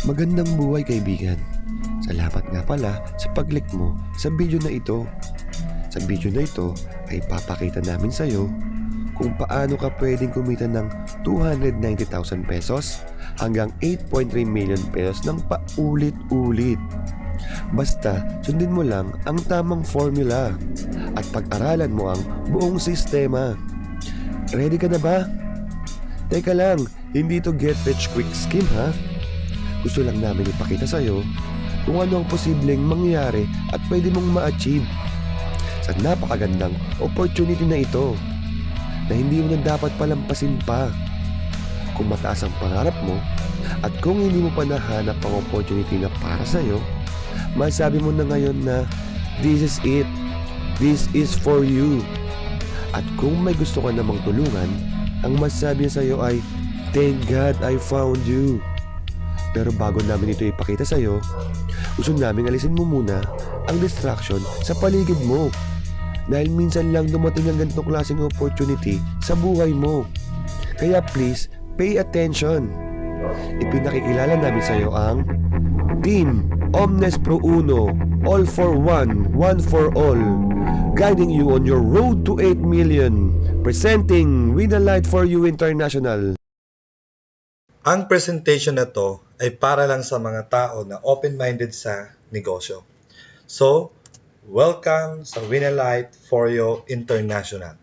Magandang buhay kaibigan. Salamat nga pala sa pag-click mo sa video na ito. Sa video na ito ay papakita namin sa iyo kung paano ka pwedeng kumita ng 290,000 pesos hanggang 8.3 million pesos ng paulit-ulit. Basta sundin mo lang ang tamang formula at pag-aralan mo ang buong sistema. Ready ka na ba? Teka lang, hindi to get rich quick scheme ha? Gusto lang namin ipakita sa iyo kung ano ang posibleng mangyari at pwede mong ma-achieve sa napakagandang opportunity na ito na hindi mo na dapat palampasin pa. Kung mataas ang pangarap mo at kung hindi mo pa nahanap ang opportunity na para sa iyo, masabi mo na ngayon na this is it, this is for you. At kung may gusto ka namang tulungan, ang masabi sa iyo ay thank God I found you. Pero bago namin ito ipakita sa iyo, gusto namin alisin mo muna ang distraction sa paligid mo. Dahil minsan lang dumating ang ganitong klaseng opportunity sa buhay mo. Kaya please, pay attention. Ipinakikilala namin sa iyo ang Team Omnes Pro Uno, All for One, One for All, guiding you on your road to 8 million, presenting With a Light for You International. Ang presentation na to ay para lang sa mga tao na open-minded sa negosyo. So, welcome sa Winalight for You International.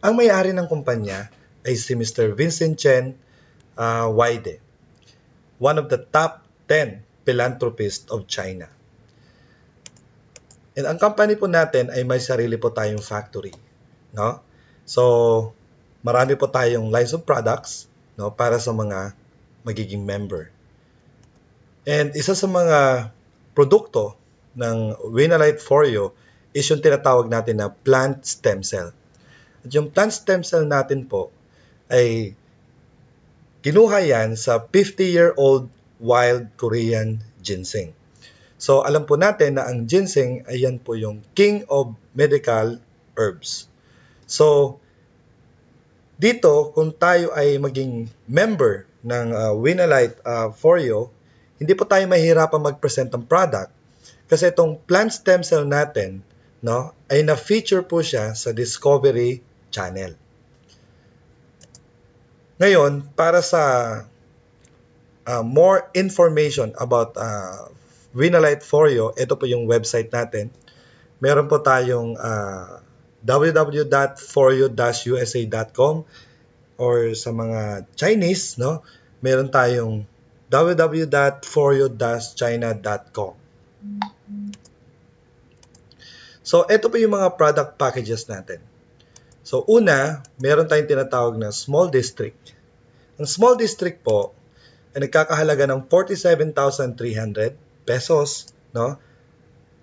Ang may-ari ng kumpanya ay si Mr. Vincent Chen Weide, one of the top 10 philanthropists of China. And ang company po natin ay may sarili po tayong factory, no? So, marami po tayong lines of products, no, para sa mga magiging member. And isa sa mga produkto ng Winalight for You is yung tinatawag natin na plant stem cell. At yung plant stem cell natin po ay kinuha yan sa 50-year-old wild Korean ginseng. So alam po natin na ang ginseng ay yan po yung king of medical herbs. So dito, kung tayo ay maging member ng Winalight for You, hindi po tayo mahihirapan mag-present ng product kasi itong plant stem cell natin, no, ay na-feature po siya sa Discovery Channel. Ngayon, para sa more information about Winalight for You, ito po yung website natin. Meron po tayong www.foryou-usa.com or sa mga Chinese, no, meron tayong www.foryou-china.com. So, ito po yung mga product packages natin. So, una, meron tayong tinatawag na small district. Ang small district po ay nagkakahalaga ng 47,300 pesos, no?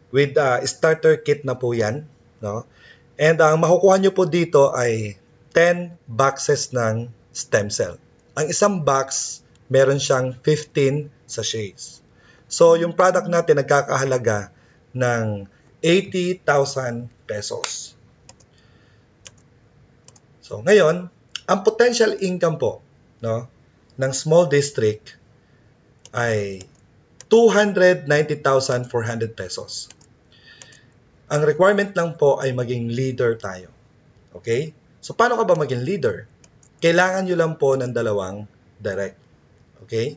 With starter kit na po yan, no? And ang makukuha nyo po dito ay 10 boxes ng stem cell. Ang isang box, meron siyang 15 sachets. So, yung product natin nagkakahalaga ng 80,000 pesos. So, ngayon, ang potential income po, no, ng small district ay 290,400 pesos. Ang requirement lang po ay maging leader tayo. Okay? So, paano ka ba maging leader? Kailangan nyo lang po ng dalawang direct. Okay?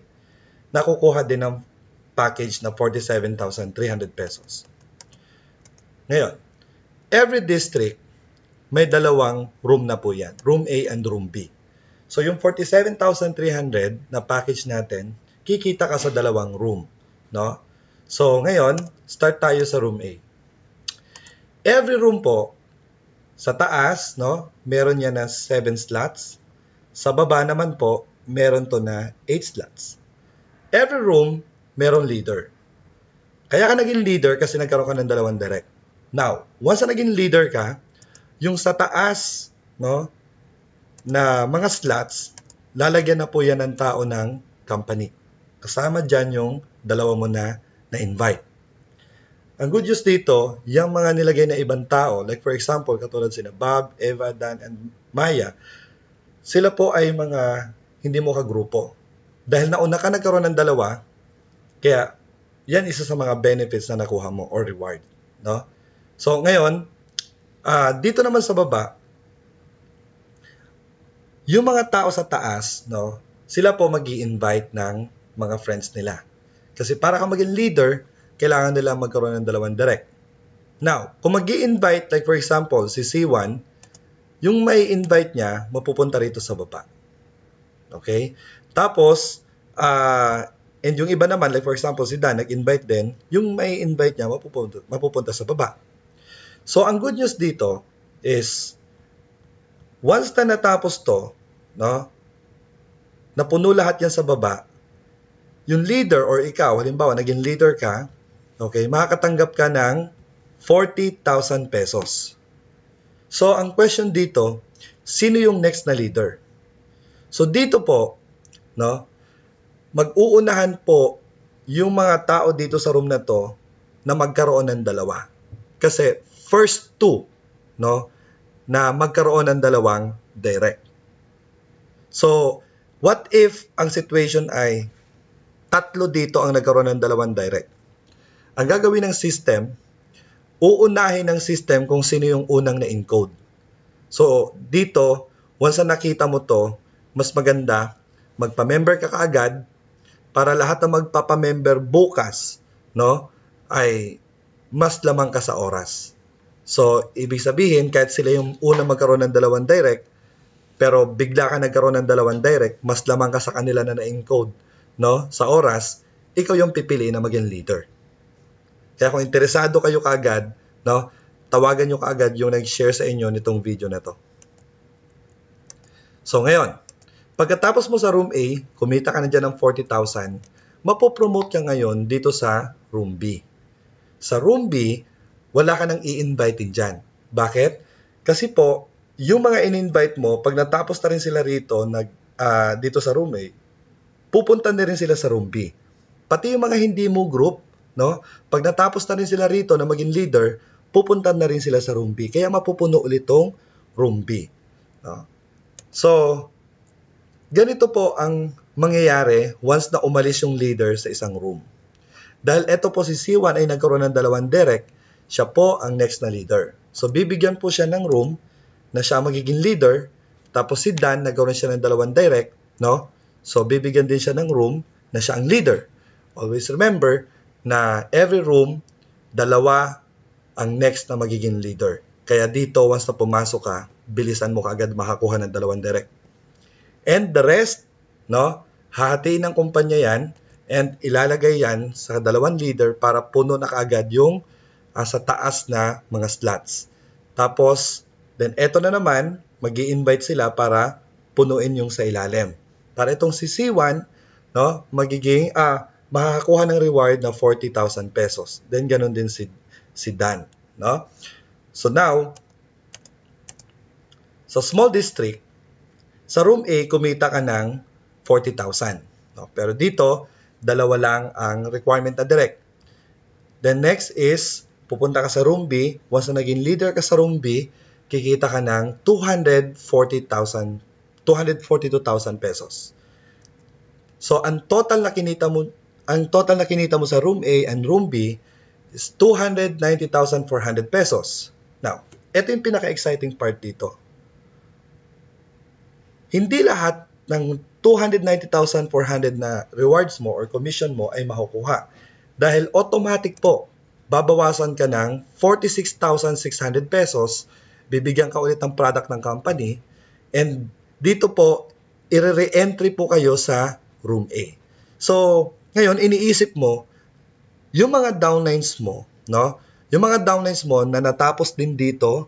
Nakukuha din ng package na 47,300 pesos. Ngayon, every district may dalawang room na po yan. Room A and Room B. So, yung 47,300 na package natin, kikita ka sa dalawang room. No? So, ngayon, start tayo sa Room A. Every room po, sa taas, no, meron yan na 7 slots. Sa baba naman po, meron to na 8 slots. Every room, meron leader. Kaya ka naging leader kasi nagkaroon ka ng dalawang direct. Now, once na naging leader ka, yung sa taas, no, na mga slots, lalagyan na po yan ng tao ng company. Kasama dyan yung dalawa mo na invite. Ang good news dito, yung mga nilagay na ibang tao, like for example, katulad sina Bob, Eva, Dan, and Maya, sila po ay mga hindi mo kagrupo. Dahil nauna ka nagkaroon ng dalawa, Kaya, yan isa sa mga benefits na nakuha mo or reward. No? So, ngayon, dito naman sa baba, yung mga tao sa taas, no, sila po mag-i-invite ng mga friends nila. Kasi para ka maging leader, kailangan nila magkaroon ng dalawang direct. Now, kung mag-i-invite, like for example, si C1, yung may invite niya, mapupunta rito sa baba. Okay? Tapos, and yung iba naman, like for example, si Dan, nag-invite din, yung may invite niya, mapupunta sa baba. So, ang good news dito is, once na natapos to, no, napuno lahat yan sa baba, yung leader or ikaw, halimbawa, naging leader ka, okay, makakatanggap ka ng 40,000 pesos. So, ang question dito, sino yung next na leader? So, dito po, no, mag-uunahan po yung mga tao dito sa room na to na magkaroon ng dalawa. Kasi, first two, no, na magkaroon ng dalawang direct. So, what if ang situation ay tatlo dito ang nagkaroon ng dalawang direct? Ang gagawin ng system, uunahin ng system kung sino yung unang na-encode. So, dito, once na nakita mo to, mas maganda, magpa-member ka kaagad para lahat na magpapa-member bukas, no, ay mas lamang ka sa oras. So, ibig sabihin, kahit sila yung unang magkaroon ng dalawang direct, pero bigla ka nagkaroon ng dalawang direct, mas lamang ka sa kanila na na-encode, no, sa oras, ikaw yung pipiliin na maging leader. Kaya kung interesado kayo kaagad, no, tawagan nyo kaagad yung nag-share sa inyo nitong video na to. So ngayon, pagkatapos mo sa room A, kumita ka na dyan ng 40,000, mapopromote ka ngayon dito sa room B. Sa room B, wala ka nang i-invite dyan. Bakit? Kasi po, yung mga in-invite mo, pag natapos na rin sila rito, dito sa room A, pupunta na rin sila sa room B. Pati yung mga hindi mo group, no? Pag natapos na rin sila rito na maging leader, pupunta na rin sila sa room B. Kaya mapupuno ulit tong room B. No? So, ganito po ang mangyayari once na umalis yung leader sa isang room. Dahil eto po si C1 ay nagkaroon ng dalawang direct, siya po ang next na leader. So, bibigyan po siya ng room na siya magiging leader, tapos si Dan nagkaroon siya ng dalawang direct, no? So, bibigyan din siya ng room na siya ang leader. Always remember na every room, dalawa ang next na magiging leader. Kaya dito, once na pumasok ka, bilisan mo kaagad makakuha ng dalawang direct. And the rest, no, hahatiin ng kumpanya yan and ilalagay yan sa dalawang leader para puno na kaagad yung sa taas na mga slots. Tapos, then eto na naman, mag-i-invite sila para punuin yung sa ilalim. Para itong si C1, no, magiging, makakakuha ng reward na 40,000 pesos. Then, ganun din si Dan. No? So now, sa small district, sa room A, kumita ka ng 40,000. No? Pero dito, dalawa lang ang requirement na direct. Then next is, pupunta ka sa room B. Once na naging leader ka sa room B, kikita ka ng 242,000 pesos. So, ang total na kinita mo sa room A and room B is 290,400 pesos. Now, ito yung pinaka-exciting part dito. Hindi lahat ng 290,400 na rewards mo or commission mo ay makukuha. Dahil automatic po, babawasan ka ng 46,600 pesos, bibigyan ka ulit ng product ng company, and dito po, i-re-entry po kayo sa room A. So, ngayon, iniisip mo, yung mga downlines mo, no? Yung mga downlines mo na natapos din dito,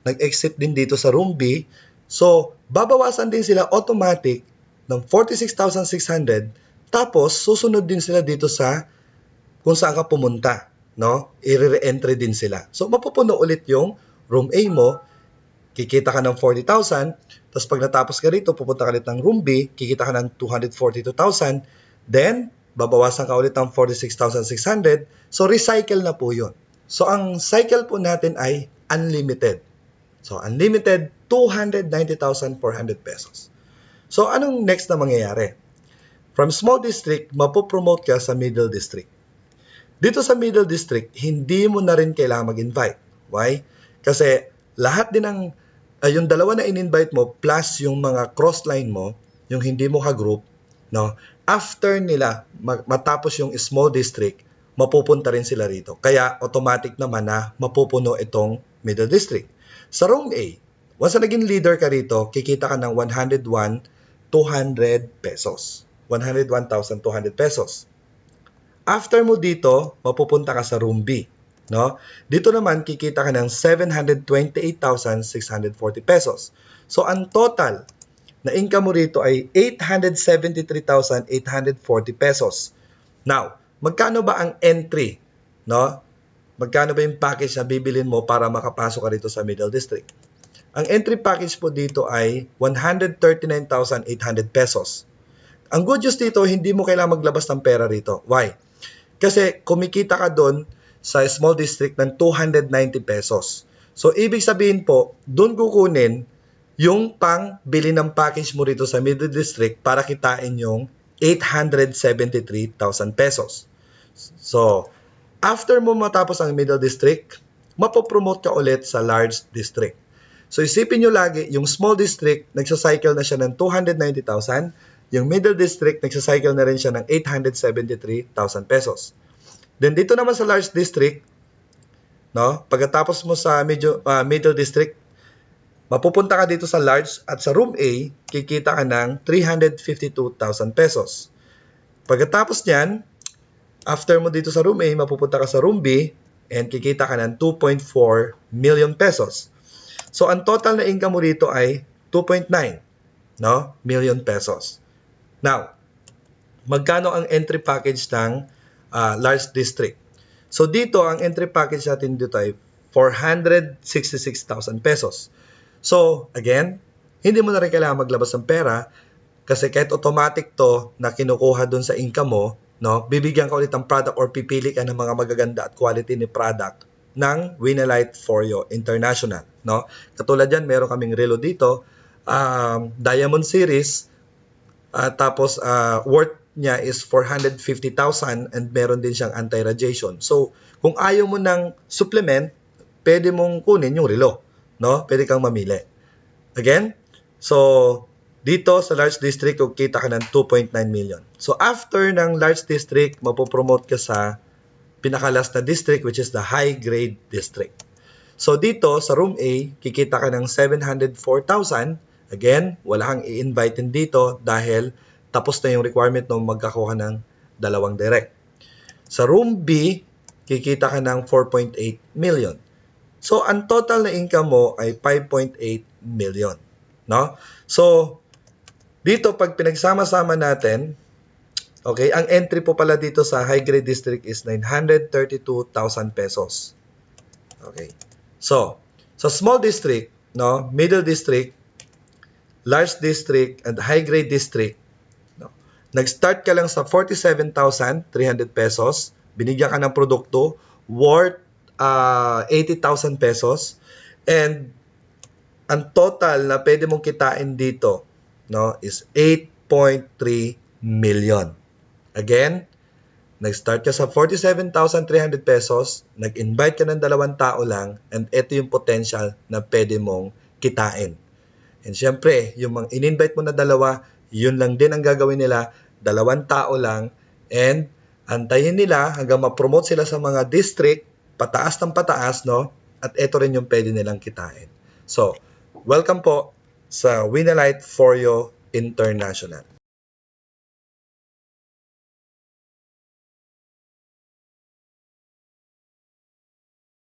nag-exit din dito sa room B, so, babawasan din sila automatic ng 46,600, tapos susunod din sila dito sa kung saan ka pumunta, no? I-re-entry din sila. So, mapupuno ulit yung room A mo, kikita ka ng 40,000, tapos pag natapos ka rito, pupunta ka ulit ng room B, kikita ka ng 242,000, then, babawasan ka ulit ng 46,600, so recycle na po yun. So, ang cycle po natin ay unlimited. So, unlimited, 290,400 pesos. So, anong next na mangyayari? From small district, mapopromote ka sa middle district. Dito sa middle district, hindi mo na rin kailangan mag-invite. Why? Kasi lahat din ng, yung dalawa na in-invite mo plus yung mga cross-line mo, yung hindi mo ka-group, no? After nila matapos yung small district, mapupunta rin sila rito. Kaya automatic naman na mapupuno itong middle district. Sa room A, once na naging leader ka rito, kikita ka ng 101,200 pesos. 101,200 pesos. After mo dito, mapupunta ka sa room B. No? Dito naman, kikita ka ng 728,640 pesos. So, ang total na income mo rito ay 873,840 pesos. Now, magkano ba ang entry? No? Magkano ba yung package na bibilin mo para makapasok ka rito sa middle district? Ang entry package po dito ay 139,800 pesos. Ang good news dito, hindi mo kailangan maglabas ng pera rito. Why? Kasi kumikita ka doon sa small district ng 290 pesos. So, ibig sabihin po, doon kukunin yung pang-bili ng package mo rito sa middle district para kitain yung 873,000 pesos. So, after mo matapos ang middle district, mapopromote ka ulit sa large district. So, isipin nyo lagi, yung small district, nagsacycle na siya ng 290,000. Yung middle district, nagsacycle na rin siya ng 873,000 pesos. Then, dito naman sa large district, no, pagkatapos mo sa middle district, mapupunta ka dito sa large at sa room A, kikita ka ng 352,000 pesos. Pagkatapos niyan, after mo dito sa room A, mapupunta ka sa room B, and kikita ka ng 2.4 million pesos. So, ang total na income mo rito ay 2.9 million pesos. Now, magkano ang entry package ng large district? So, dito, ang entry package natin dito ay 466,000 pesos. So, again, hindi mo na rin kailangan maglabas ng pera kasi kahit automatic to na kinukuha dun sa income mo, no, bibigyan ka ulit ng product or pipili ka ng mga magaganda at quality ni product ng Winalite Foryo International. No? Katulad yan, meron kaming relo dito, Diamond Series, tapos worth niya is 450,000 and meron din siyang anti-radiation. So, kung ayaw mo ng supplement, pwede mong kunin yung relo. No? Pwede kang mamili. Again, so, dito sa large district, kita ka ng 2.9 million. So, after ng large district, mapopromote ka sa pinakalas na district, which is the high-grade district. So, dito sa room A, kikita ka ng 704,000. Again, wala kang i-invite dito dahil tapos na yung requirement na magkakuha ng dalawang direct. Sa room B, kikita ka ng 4.8 million. So, ang total na income mo ay 5.8 million. No? So, dito, pag pinagsama-sama natin, okay, ang entry po pala dito sa high-grade district is 932,000 pesos. Okay. So, sa small district, no, middle district, large district, and high-grade district, no, nag-start ka lang sa 47,300 pesos, binigyan ka ng produkto worth 80,000 pesos, and ang total na pwede mong kitain dito, no, is 8.3 million. Again, nag-start ka sa 47,300 pesos, nag-invite ka ng 2 tao lang, and ito yung potential na pwede mong kitain. And syempre, yung mga in-invite mo na 2, yun lang din ang gagawin nila, 2 tao lang, and antayin nila hanggang ma-promote sila sa mga district, pataas ng pataas, no? At ito rin yung pwede nilang kitain. So, welcome po sa Winalite Foryo International.